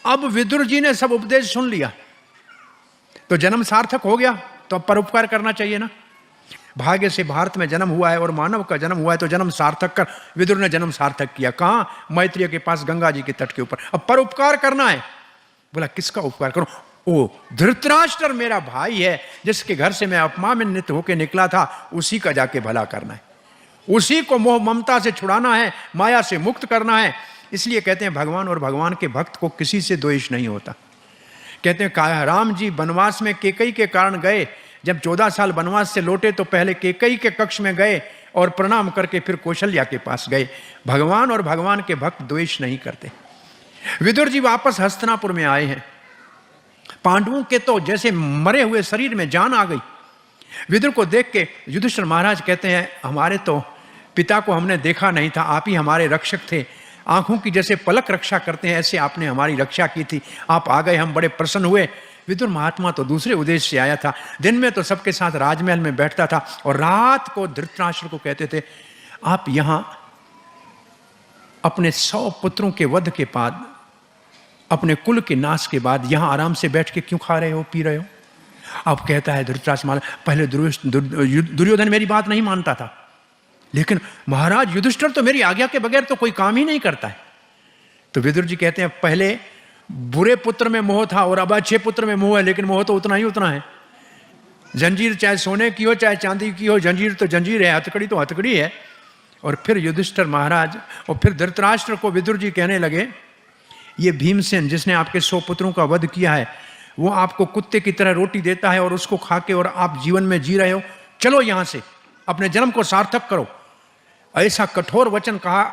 अब विदुर जी ने सब उपदेश सुन लिया तो जन्म सार्थक हो गया, तो अब परोपकार करना चाहिए ना। भाग्य से भारत में जन्म हुआ है और मानव का जन्म हुआ है, तो जन्म सार्थक कर। विदुर ने जन्म सार्थक किया, कहां? मैत्रेय के पास गंगा जी के तट के ऊपर। अब परोपकार करना है। बोला किसका उपकार करूं? ओ धृतराष्ट्र मेरा भाई है, जिसके घर से मैं अपमानित होकर निकला था, उसी का जाके भला करना है, उसी को मोह ममता से छुड़ाना है, माया से मुक्त करना है। इसलिए कहते हैं भगवान और भगवान के भक्त को किसी से द्वेष नहीं होता। कहते हैं राम जी वनवास में केकई के कारण गए, जब 14 साल वनवास से लौटे तो पहले केकई के कक्ष में गए और प्रणाम करके फिर कौशल्या के पास गए। भगवान और भगवान के भक्त द्वेष नहीं करते। विदुर जी वापस हस्तिनापुर में आए हैं। पांडवों के तो जैसे मरे हुए शरीर में जान आ गई। विदुर को देख के युधिष्ठिर महाराज कहते हैं हमारे तो पिता को हमने देखा नहीं था, आप ही हमारे रक्षक थे, आंखों की जैसे पलक रक्षा करते हैं ऐसे आपने हमारी रक्षा की थी, आप आ गए, हम बड़े प्रसन्न हुए। विदुर महात्मा तो दूसरे उद्देश्य से आया था। दिन में तो सबके साथ राजमहल में बैठता था और रात को धृतराष्ट्र को कहते थे आप यहां अपने 100 पुत्रों के वध के बाद, अपने कुल के नाश के बाद यहां आराम से बैठ के क्यों खा रहे हो, पी रहे हो? अब कहता है धृतराष्ट्र महाराज, पहले दुर्योधन मेरी बात नहीं मानता था, लेकिन महाराज युधिष्ठिर तो मेरी आज्ञा के बगैर तो कोई काम ही नहीं करता है। तो विदुर जी कहते हैं पहले बुरे पुत्र में मोह था और अब अच्छे पुत्र में मोह है, लेकिन मोह तो उतना ही उतना है। जंजीर चाहे सोने की हो चाहे चांदी की हो, जंजीर तो जंजीर है, हथकड़ी तो हथकड़ी है। और फिर युधिष्ठिर महाराज और फिर धृतराष्ट्र को विदुर जी कहने लगे ये भीमसेन जिसने आपके 100 पुत्रों का वध किया है, वो आपको कुत्ते की तरह रोटी देता है और उसको खा के और आप जीवन में जी रहे हो, चलो यहां से, अपने जन्म को सार्थक करो। ऐसा कठोर वचन कहा।